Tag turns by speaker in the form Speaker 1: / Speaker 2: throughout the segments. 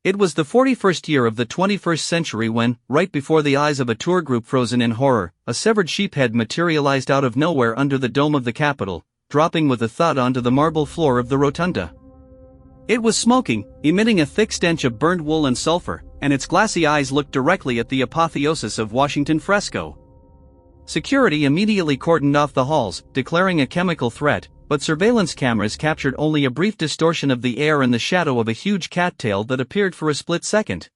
Speaker 1: It was the 41st year of the 21st century when, right before the eyes of a tour group frozen in horror, a severed sheep head materialized out of nowhere under the dome of the Capitol, dropping with a thud onto the marble floor of the Rotunda. It was smoking, emitting a thick stench of burned wool and sulfur, and its glassy eyes looked directly at the apotheosis of Washington fresco. Security immediately cordoned off the halls, declaring a chemical threat, but surveillance cameras captured only a brief distortion of the air and the shadow of a huge cattail that appeared for a split second.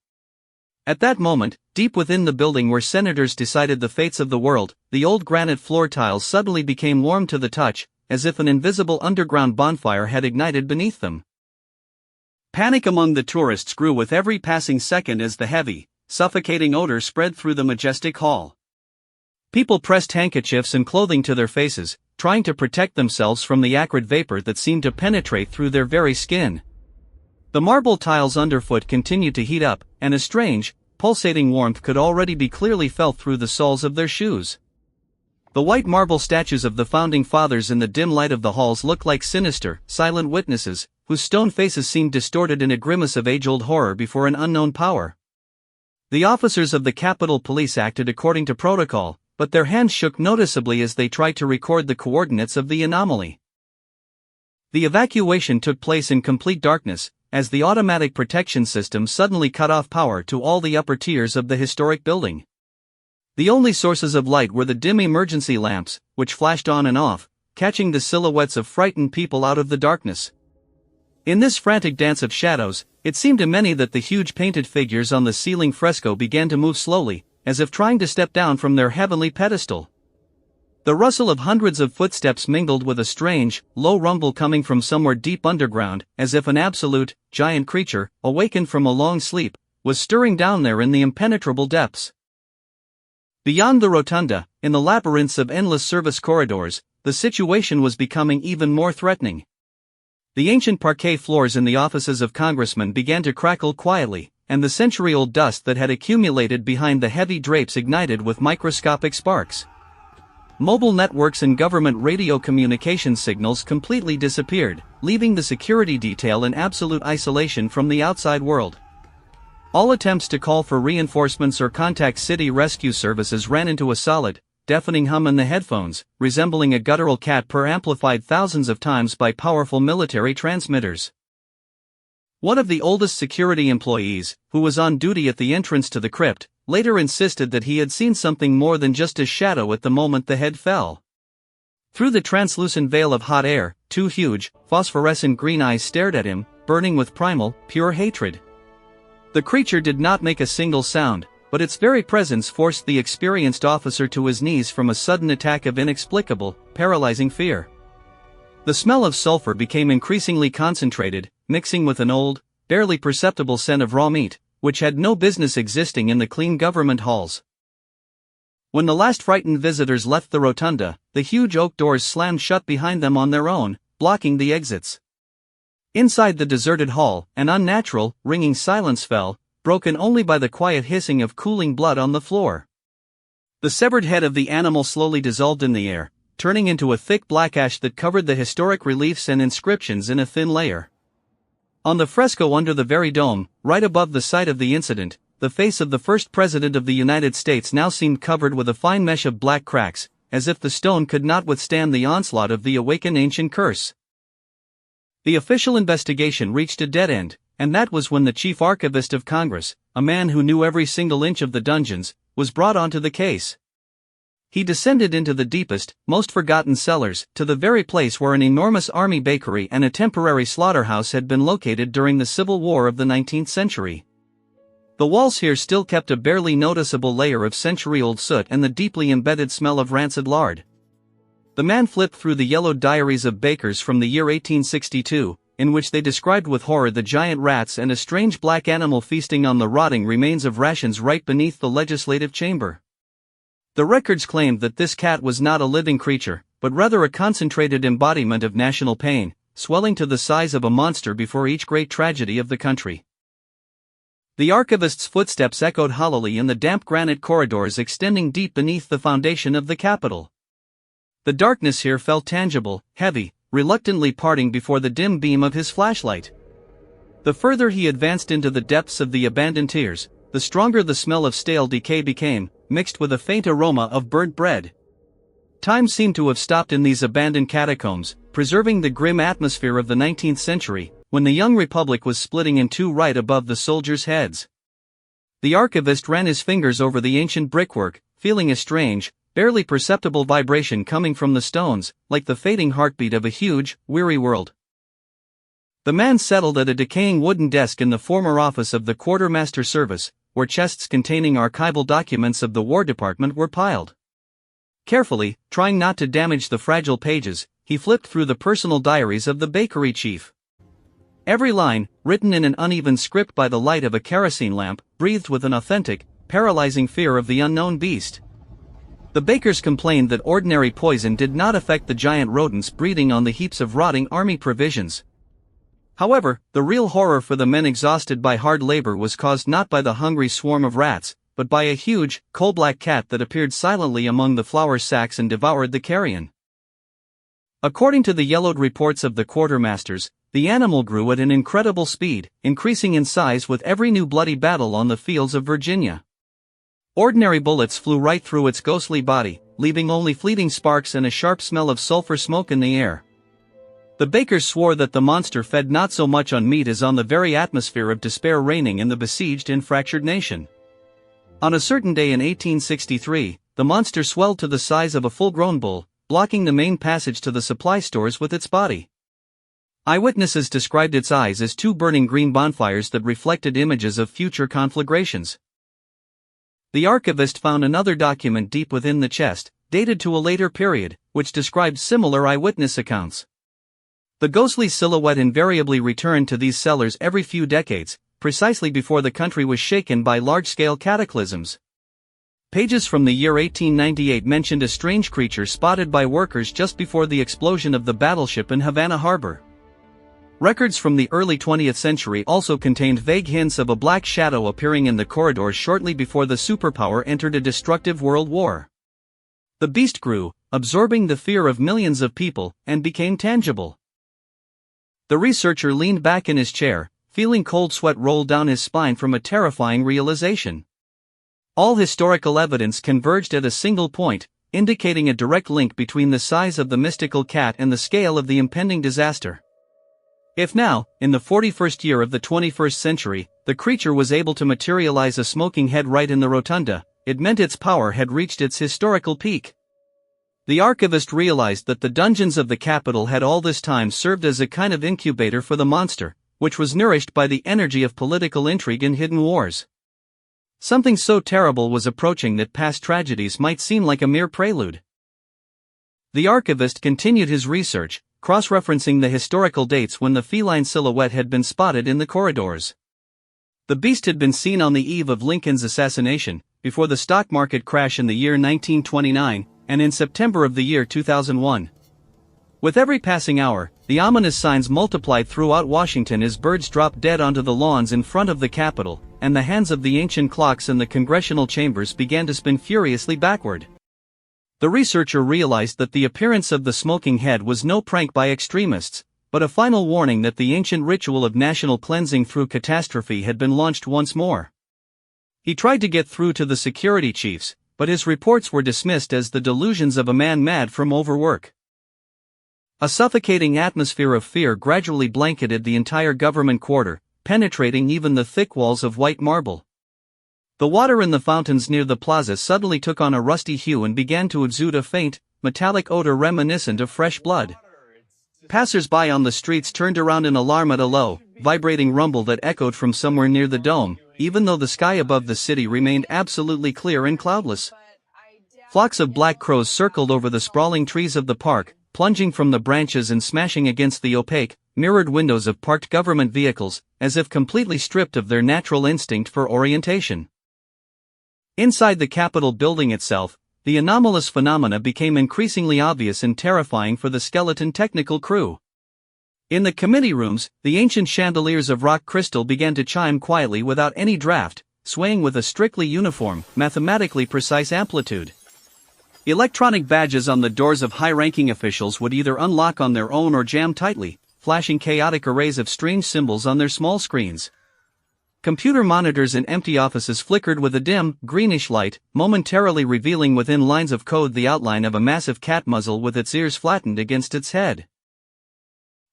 Speaker 1: At that moment, deep within the building where senators decided the fates of the world, the old granite floor tiles suddenly became warm to the touch, as if an invisible underground bonfire had ignited beneath them. Panic among the tourists grew with every passing second as the heavy, suffocating odor spread through the majestic hall. People pressed handkerchiefs and clothing to their faces, trying to protect themselves from the acrid vapor that seemed to penetrate through their very skin. The marble tiles underfoot continued to heat up, and a strange, pulsating warmth could already be clearly felt through the soles of their shoes. The white marble statues of the founding fathers in the dim light of the halls looked like sinister, silent witnesses, whose stone faces seemed distorted in a grimace of age-old horror before an unknown power. The officers of the Capitol Police acted according to protocol, but their hands shook noticeably as they tried to record the coordinates of the anomaly. The evacuation took place in complete darkness, as the automatic protection system suddenly cut off power to all the upper tiers of the historic building. The only sources of light were the dim emergency lamps, which flashed on and off, catching the silhouettes of frightened people out of the darkness. In this frantic dance of shadows, it seemed to many that the huge painted figures on the ceiling fresco began to move slowly, as if trying to step down from their heavenly pedestal. The rustle of hundreds of footsteps mingled with a strange, low rumble coming from somewhere deep underground, as if an absolute, giant creature, awakened from a long sleep, was stirring down there in the impenetrable depths. Beyond the Rotunda, in the labyrinths of endless service corridors, the situation was becoming even more threatening. The ancient parquet floors in the offices of congressmen began to crackle quietly, and the century-old dust that had accumulated behind the heavy drapes ignited with microscopic sparks. Mobile networks and government radio communication signals completely disappeared, leaving the security detail in absolute isolation from the outside world. All attempts to call for reinforcements or contact city rescue services ran into a solid, deafening hum in the headphones, resembling a guttural cat purr amplified thousands of times by powerful military transmitters. One of the oldest security employees, who was on duty at the entrance to the crypt, later insisted that he had seen something more than just a shadow at the moment the head fell. Through the translucent veil of hot air, two huge, phosphorescent green eyes stared at him, burning with primal, pure hatred. The creature did not make a single sound, but its very presence forced the experienced officer to his knees from a sudden attack of inexplicable, paralyzing fear. The smell of sulfur became increasingly concentrated, mixing with an old, barely perceptible scent of raw meat, which had no business existing in the clean government halls. When the last frightened visitors left the Rotunda, the huge oak doors slammed shut behind them on their own, blocking the exits. Inside the deserted hall, an unnatural, ringing silence fell, broken only by the quiet hissing of cooling blood on the floor. The severed head of the animal slowly dissolved in the air, turning into a thick black ash that covered the historic reliefs and inscriptions in a thin layer. On the fresco under the very dome, right above the site of the incident, the face of the first president of the United States now seemed covered with a fine mesh of black cracks, as if the stone could not withstand the onslaught of the awakened ancient curse. The official investigation reached a dead end, and that was when the chief archivist of Congress, a man who knew every single inch of the dungeons, was brought onto the case. He descended into the deepest, most forgotten cellars, to the very place where an enormous army bakery and a temporary slaughterhouse had been located during the Civil War of the 19th century. The walls here still kept a barely noticeable layer of century-old soot and the deeply embedded smell of rancid lard. The man flipped through the yellowed diaries of bakers from the year 1862, in which they described with horror the giant rats and a strange black animal feasting on the rotting remains of rations right beneath the legislative chamber. The records claimed that this cat was not a living creature, but rather a concentrated embodiment of national pain, swelling to the size of a monster before each great tragedy of the country. The archivist's footsteps echoed hollowly in the damp granite corridors extending deep beneath the foundation of the Capitol. The darkness here felt tangible, heavy, reluctantly parting before the dim beam of his flashlight. The further he advanced into the depths of the abandoned tiers, the stronger the smell of stale decay became, mixed with a faint aroma of burnt bread. Time seemed to have stopped in these abandoned catacombs, preserving the grim atmosphere of the 19th century, when the young republic was splitting in two right above the soldiers' heads. The archivist ran his fingers over the ancient brickwork, feeling a strange, barely perceptible vibration coming from the stones, like the fading heartbeat of a huge, weary world. The man settled at a decaying wooden desk in the former office of the quartermaster service, where chests containing archival documents of the War Department were piled. Carefully, trying not to damage the fragile pages, he flipped through the personal diaries of the bakery chief. Every line, written in an uneven script by the light of a kerosene lamp, breathed with an authentic, paralyzing fear of the unknown beast. The bakers complained that ordinary poison did not affect the giant rodents breeding on the heaps of rotting army provisions. However, the real horror for the men exhausted by hard labor was caused not by the hungry swarm of rats, but by a huge, coal-black cat that appeared silently among the flour sacks and devoured the carrion. According to the yellowed reports of the quartermasters, the animal grew at an incredible speed, increasing in size with every new bloody battle on the fields of Virginia. Ordinary bullets flew right through its ghostly body, leaving only fleeting sparks and a sharp smell of sulfur smoke in the air. The bakers swore that the monster fed not so much on meat as on the very atmosphere of despair reigning in the besieged and fractured nation. On a certain day in 1863, the monster swelled to the size of a full-grown bull, blocking the main passage to the supply stores with its body. Eyewitnesses described its eyes as two burning green bonfires that reflected images of future conflagrations. The archivist found another document deep within the chest, dated to a later period, which described similar eyewitness accounts. The ghostly silhouette invariably returned to these cellars every few decades, precisely before the country was shaken by large-scale cataclysms. Pages from the year 1898 mentioned a strange creature spotted by workers just before the explosion of the battleship in Havana Harbor. Records from the early 20th century also contained vague hints of a black shadow appearing in the corridors shortly before the superpower entered a destructive world war. The beast grew, absorbing the fear of millions of people, and became tangible. The researcher leaned back in his chair, feeling cold sweat roll down his spine from a terrifying realization. All historical evidence converged at a single point, indicating a direct link between the size of the mystical cat and the scale of the impending disaster. If now, in the 41st year of the 21st century, the creature was able to materialize a smoking head right in the rotunda, it meant its power had reached its historical peak. The archivist realized that the dungeons of the capital had all this time served as a kind of incubator for the monster, which was nourished by the energy of political intrigue and hidden wars. Something so terrible was approaching that past tragedies might seem like a mere prelude. The archivist continued his research, cross-referencing the historical dates when the feline silhouette had been spotted in the corridors. The beast had been seen on the eve of Lincoln's assassination, before the stock market crash in the year 1929, and in September of the year 2001. With every passing hour, the ominous signs multiplied throughout Washington as birds dropped dead onto the lawns in front of the Capitol, and the hands of the ancient clocks in the congressional chambers began to spin furiously backward. The researcher realized that the appearance of the smoking head was no prank by extremists, but a final warning that the ancient ritual of national cleansing through catastrophe had been launched once more. He tried to get through to the security chiefs, but his reports were dismissed as the delusions of a man mad from overwork. A suffocating atmosphere of fear gradually blanketed the entire government quarter, penetrating even the thick walls of white marble. The water in the fountains near the plaza suddenly took on a rusty hue and began to exude a faint, metallic odor reminiscent of fresh blood. Passers-by on the streets turned around in alarm at a low, vibrating rumble that echoed from somewhere near the dome, even though the sky above the city remained absolutely clear and cloudless. Flocks of black crows circled over the sprawling trees of the park, plunging from the branches and smashing against the opaque, mirrored windows of parked government vehicles, as if completely stripped of their natural instinct for orientation. Inside the Capitol building itself, the anomalous phenomena became increasingly obvious and terrifying for the skeleton technical crew. In the committee rooms, the ancient chandeliers of rock crystal began to chime quietly without any draft, swaying with a strictly uniform, mathematically precise amplitude. Electronic badges on the doors of high-ranking officials would either unlock on their own or jam tightly, flashing chaotic arrays of strange symbols on their small screens. Computer monitors in empty offices flickered with a dim, greenish light, momentarily revealing within lines of code the outline of a massive cat muzzle with its ears flattened against its head.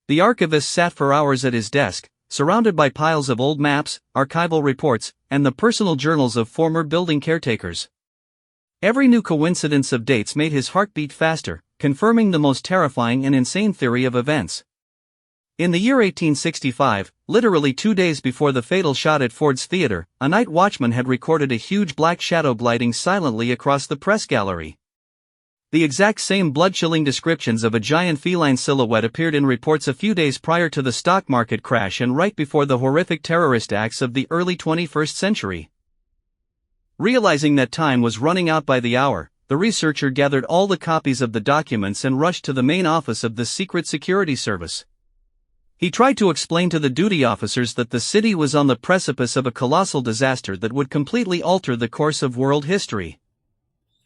Speaker 1: The archivist sat for hours at his desk, surrounded by piles of old maps, archival reports, and the personal journals of former building caretakers. Every new coincidence of dates made his heart beat faster, confirming the most terrifying and insane theory of events. In the year 1865, literally 2 days before the fatal shot at Ford's Theater, a night watchman had recorded a huge black shadow gliding silently across the press gallery. The exact same blood-chilling descriptions of a giant feline silhouette appeared in reports a few days prior to the stock market crash and right before the horrific terrorist acts of the early 21st century. Realizing that time was running out by the hour, the researcher gathered all the copies of the documents and rushed to the main office of the Secret Security Service. He tried to explain to the duty officers that the city was on the precipice of a colossal disaster that would completely alter the course of world history.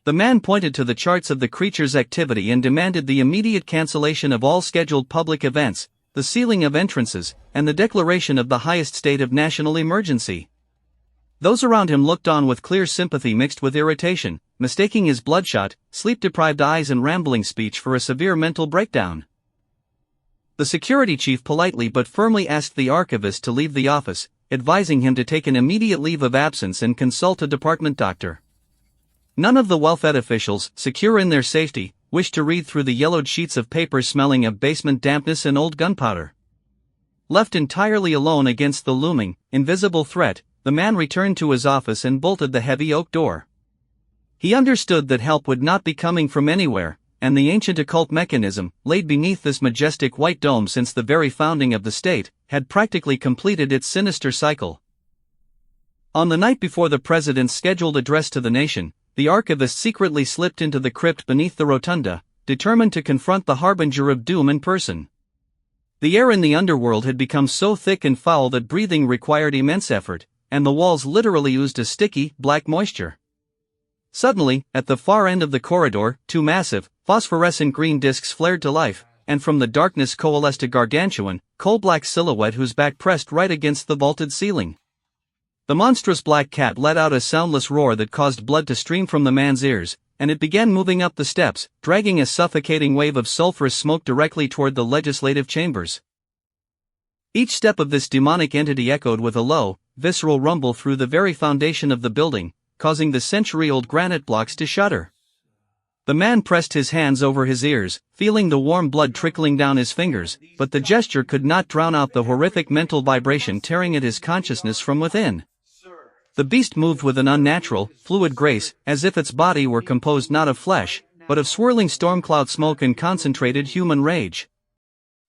Speaker 1: The man pointed to the charts of the creature's activity and demanded the immediate cancellation of all scheduled public events, the sealing of entrances, and the declaration of the highest state of national emergency. Those around him looked on with clear sympathy mixed with irritation, mistaking his bloodshot, sleep-deprived eyes and rambling speech for a severe mental breakdown. The security chief politely but firmly asked the archivist to leave the office, advising him to take an immediate leave of absence and consult a department doctor. None of the well-fed officials, secure in their safety, wished to read through the yellowed sheets of paper smelling of basement dampness and old gunpowder. Left entirely alone against the looming, invisible threat, the man returned to his office and bolted the heavy oak door. He understood that help would not be coming from anywhere, and the ancient occult mechanism, laid beneath this majestic white dome since the very founding of the state, had practically completed its sinister cycle. On the night before the president's scheduled address to the nation, the archivist secretly slipped into the crypt beneath the rotunda, determined to confront the harbinger of doom in person. The air in the underworld had become so thick and foul that breathing required immense effort, and the walls literally oozed a sticky, black moisture. Suddenly, at the far end of the corridor, two massive, phosphorescent green discs flared to life, and from the darkness coalesced a gargantuan, coal-black silhouette whose back pressed right against the vaulted ceiling. The monstrous black cat let out a soundless roar that caused blood to stream from the man's ears, and it began moving up the steps, dragging a suffocating wave of sulphurous smoke directly toward the legislative chambers. Each step of this demonic entity echoed with a low, visceral rumble through the very foundation of the building, causing the century-old granite blocks to shudder. The man pressed his hands over his ears, feeling the warm blood trickling down his fingers, but the gesture could not drown out the horrific mental vibration tearing at his consciousness from within. The beast moved with an unnatural, fluid grace, as if its body were composed not of flesh, but of swirling storm cloud smoke and concentrated human rage.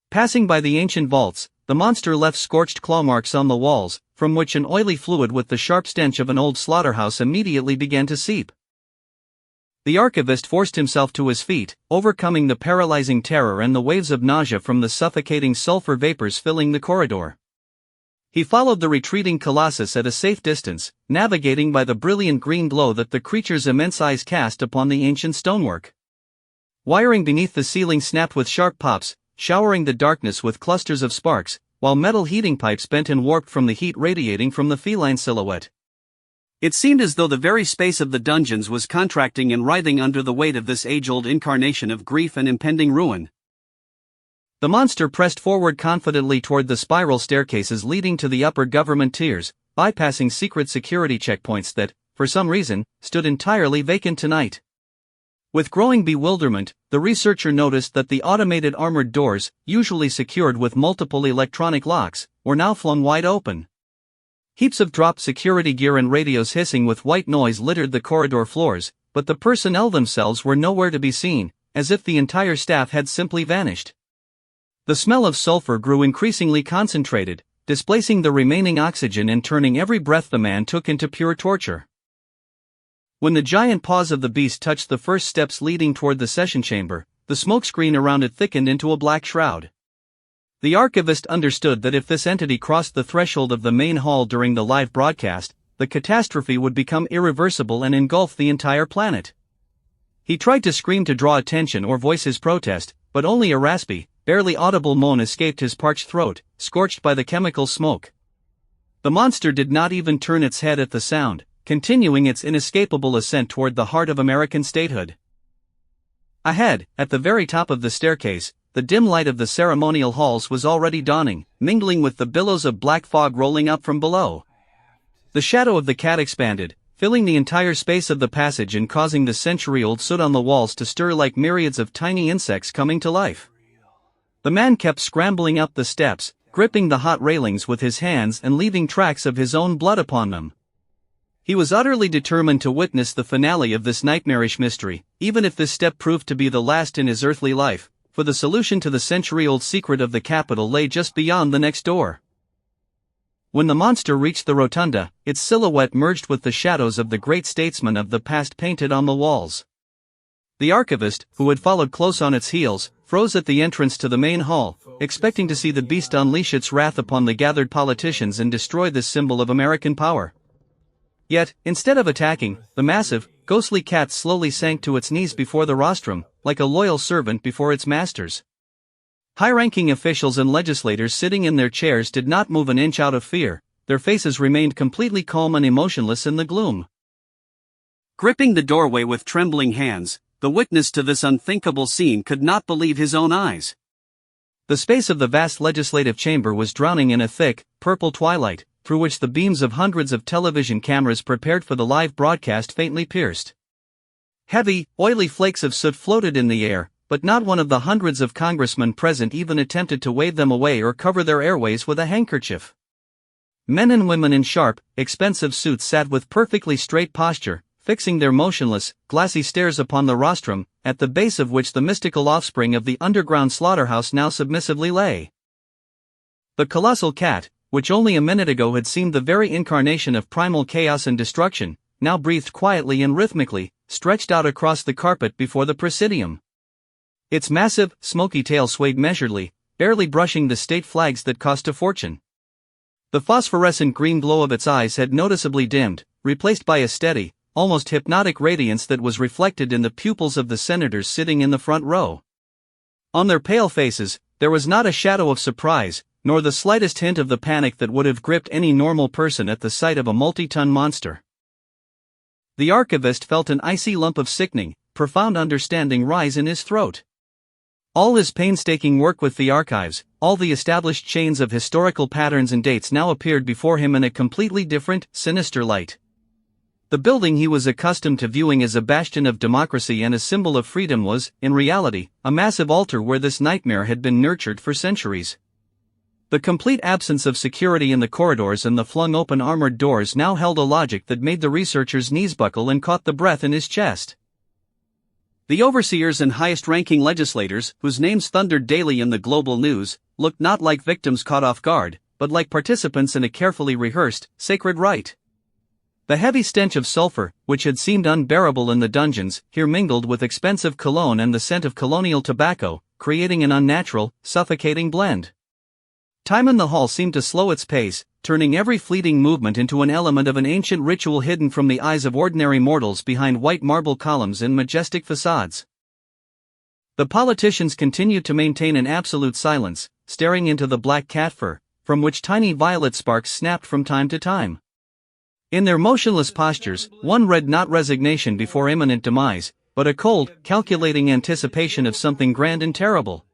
Speaker 1: Passing by the ancient vaults, the monster left scorched claw marks on the walls, from which an oily fluid with the sharp stench of an old slaughterhouse immediately began to seep. The archivist forced himself to his feet, overcoming the paralyzing terror and the waves of nausea from the suffocating sulfur vapors filling the corridor. He followed the retreating colossus at a safe distance, navigating by the brilliant green glow that the creature's immense eyes cast upon the ancient stonework. Wiring beneath the ceiling snapped with sharp pops, showering the darkness with clusters of sparks, while metal heating pipes bent and warped from the heat radiating from the feline silhouette. It seemed as though the very space of the dungeons was contracting and writhing under the weight of this age-old incarnation of grief and impending ruin. The monster pressed forward confidently toward the spiral staircases leading to the upper government tiers, bypassing secret security checkpoints that, for some reason, stood entirely vacant tonight. With growing bewilderment, the researcher noticed that the automated armored doors, usually secured with multiple electronic locks, were now flung wide open. Heaps of dropped security gear and radios hissing with white noise littered the corridor floors, but the personnel themselves were nowhere to be seen, as if the entire staff had simply vanished. The smell of sulfur grew increasingly concentrated, displacing the remaining oxygen and turning every breath the man took into pure torture. When the giant paws of the beast touched the first steps leading toward the session chamber, the smokescreen around it thickened into a black shroud. The archivist understood that if this entity crossed the threshold of the main hall during the live broadcast, the catastrophe would become irreversible and engulf the entire planet. He tried to scream to draw attention or voice his protest, but only a raspy, barely audible moan escaped his parched throat, scorched by the chemical smoke. The monster did not even turn its head at the sound, continuing its inescapable ascent toward the heart of American statehood. Ahead, at the very top of the staircase, the dim light of the ceremonial halls was already dawning, mingling with the billows of black fog rolling up from below. The shadow of the cat expanded, filling the entire space of the passage and causing the century-old soot on the walls to stir like myriads of tiny insects coming to life. The man kept scrambling up the steps, gripping the hot railings with his hands and leaving tracks of his own blood upon them. He was utterly determined to witness the finale of this nightmarish mystery, even if this step proved to be the last in his earthly life, for the solution to the century-old secret of the Capitol lay just beyond the next door. When the monster reached the rotunda, its silhouette merged with the shadows of the great statesmen of the past painted on the walls. The archivist, who had followed close on its heels, froze at the entrance to the main hall, expecting to see the beast unleash its wrath upon the gathered politicians and destroy this symbol of American power. Yet, instead of attacking, the massive, ghostly cat slowly sank to its knees before the rostrum, like a loyal servant before its masters. High-ranking officials and legislators sitting in their chairs did not move an inch out of fear, their faces remained completely calm and emotionless in the gloom. Gripping the doorway with trembling hands, the witness to this unthinkable scene could not believe his own eyes. The space of the vast legislative chamber was drowning in a thick, purple twilight, through which the beams of hundreds of television cameras prepared for the live broadcast faintly pierced. Heavy, oily flakes of soot floated in the air, but not one of the hundreds of congressmen present even attempted to wave them away or cover their airways with a handkerchief. Men and women in sharp, expensive suits sat with perfectly straight posture, fixing their motionless, glassy stares upon the rostrum, at the base of which the mystical offspring of the underground slaughterhouse now submissively lay. The colossal cat, which only a minute ago had seemed the very incarnation of primal chaos and destruction, now breathed quietly and rhythmically, stretched out across the carpet before the presidium. Its massive, smoky tail swayed measuredly, barely brushing the state flags that cost a fortune. The phosphorescent green glow of its eyes had noticeably dimmed, replaced by a steady, almost hypnotic radiance that was reflected in the pupils of the senators sitting in the front row. On their pale faces, there was not a shadow of surprise, nor the slightest hint of the panic that would have gripped any normal person at the sight of a multi-ton monster. The archivist felt an icy lump of sickening, profound understanding rise in his throat. All his painstaking work with the archives, all the established chains of historical patterns and dates now appeared before him in a completely different, sinister light. The building he was accustomed to viewing as a bastion of democracy and a symbol of freedom was, in reality, a massive altar where this nightmare had been nurtured for centuries. The complete absence of security in the corridors and the flung-open armored doors now held a logic that made the researcher's knees buckle and caught the breath in his chest. The overseers and highest-ranking legislators, whose names thundered daily in the global news, looked not like victims caught off guard, but like participants in a carefully rehearsed, sacred rite. The heavy stench of sulfur, which had seemed unbearable in the dungeons, here mingled with expensive cologne and the scent of colonial tobacco, creating an unnatural, suffocating blend. Time in the hall seemed to slow its pace, turning every fleeting movement into an element of an ancient ritual hidden from the eyes of ordinary mortals behind white marble columns and majestic facades. The politicians continued to maintain an absolute silence, staring into the black cat fur, from which tiny violet sparks snapped from time to time. In their motionless postures, one read not resignation before imminent demise, but a cold, calculating anticipation of something grand and terrible.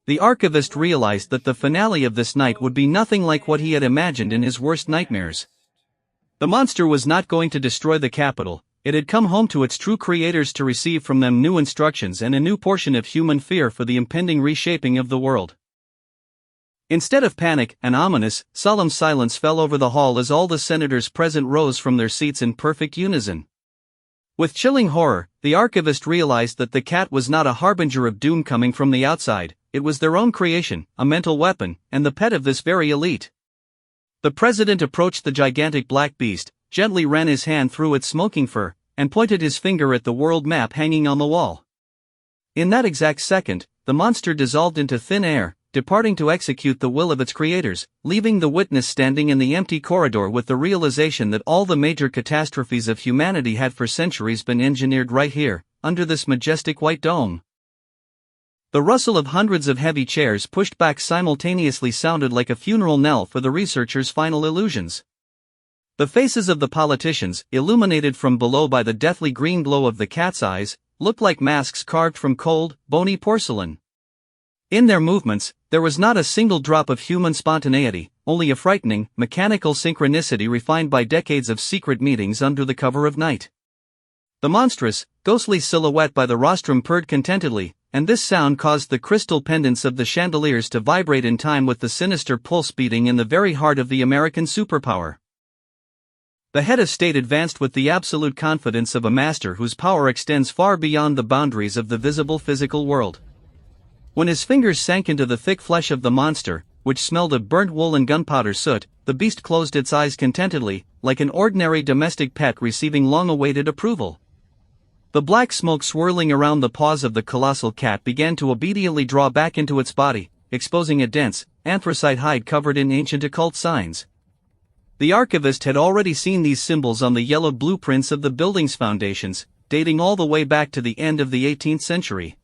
Speaker 1: The archivist realized that the finale of this night would be nothing like what he had imagined in his worst nightmares. The monster was not going to destroy the Capitol, it had come home to its true creators to receive from them new instructions and a new portion of human fear for the impending reshaping of the world. Instead of panic, an ominous, solemn silence fell over the hall as all the senators present rose from their seats in perfect unison. With chilling horror, the archivist realized that the cat was not a harbinger of doom coming from the outside, it was their own creation, a mental weapon, and the pet of this very elite. The president approached the gigantic black beast, gently ran his hand through its smoking fur, and pointed his finger at the world map hanging on the wall. In that exact second, the monster dissolved into thin air, departing to execute the will of its creators, leaving the witness standing in the empty corridor with the realization that all the major catastrophes of humanity had for centuries been engineered right here, under this majestic white dome. The rustle of hundreds of heavy chairs pushed back simultaneously sounded like a funeral knell for the researchers' final illusions. The faces of the politicians, illuminated from below by the deathly green glow of the cat's eyes, looked like masks carved from cold, bony porcelain. In their movements, there was not a single drop of human spontaneity, only a frightening, mechanical synchronicity refined by decades of secret meetings under the cover of night. The monstrous, ghostly silhouette by the rostrum purred contentedly, and this sound caused the crystal pendants of the chandeliers to vibrate in time with the sinister pulse beating in the very heart of the American superpower. The head of state advanced with the absolute confidence of a master whose power extends far beyond the boundaries of the visible physical world. When his fingers sank into the thick flesh of the monster, which smelled of burnt wool and gunpowder soot, the beast closed its eyes contentedly, like an ordinary domestic pet receiving long-awaited approval. The black smoke swirling around the paws of the colossal cat began to obediently draw back into its body, exposing a dense, anthracite hide covered in ancient occult signs. The archivist had already seen these symbols on the yellowed blueprints of the building's foundations, dating all the way back to the end of the 18th century.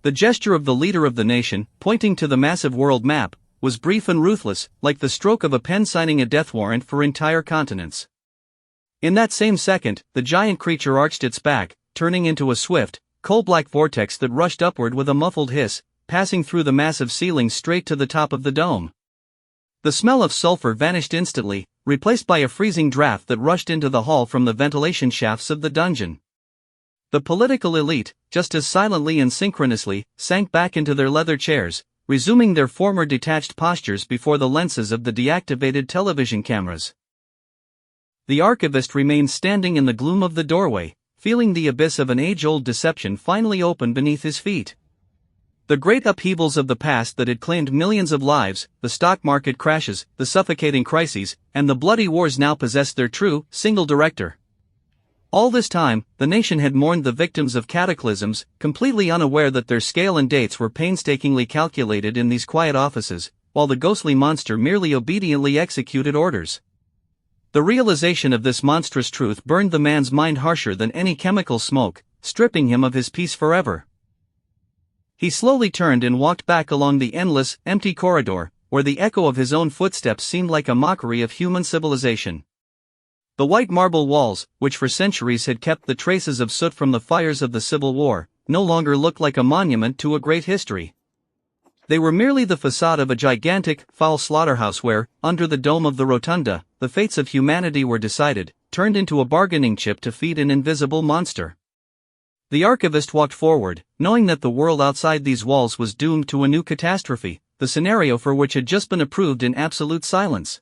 Speaker 1: The gesture of the leader of the nation, pointing to the massive world map, was brief and ruthless, like the stroke of a pen signing a death warrant for entire continents. In that same second, the giant creature arched its back, turning into a swift, coal-black vortex that rushed upward with a muffled hiss, passing through the massive ceiling straight to the top of the dome. The smell of sulfur vanished instantly, replaced by a freezing draft that rushed into the hall from the ventilation shafts of the dungeon. The political elite, just as silently and synchronously, sank back into their leather chairs, resuming their former detached postures before the lenses of the deactivated television cameras. The archivist remained standing in the gloom of the doorway, feeling the abyss of an age-old deception finally open beneath his feet. The great upheavals of the past that had claimed millions of lives, the stock market crashes, the suffocating crises, and the bloody wars now possessed their true, single director. All this time, the nation had mourned the victims of cataclysms, completely unaware that their scale and dates were painstakingly calculated in these quiet offices, while the ghostly monster merely obediently executed orders. The realization of this monstrous truth burned the man's mind harsher than any chemical smoke, stripping him of his peace forever. He slowly turned and walked back along the endless, empty corridor, where the echo of his own footsteps seemed like a mockery of human civilization. The white marble walls, which for centuries had kept the traces of soot from the fires of the Civil War, no longer looked like a monument to a great history. They were merely the facade of a gigantic, foul slaughterhouse where, under the dome of the Rotunda, the fates of humanity were decided, turned into a bargaining chip to feed an invisible monster. The archivist walked forward, knowing that the world outside these walls was doomed to a new catastrophe, the scenario for which had just been approved in absolute silence.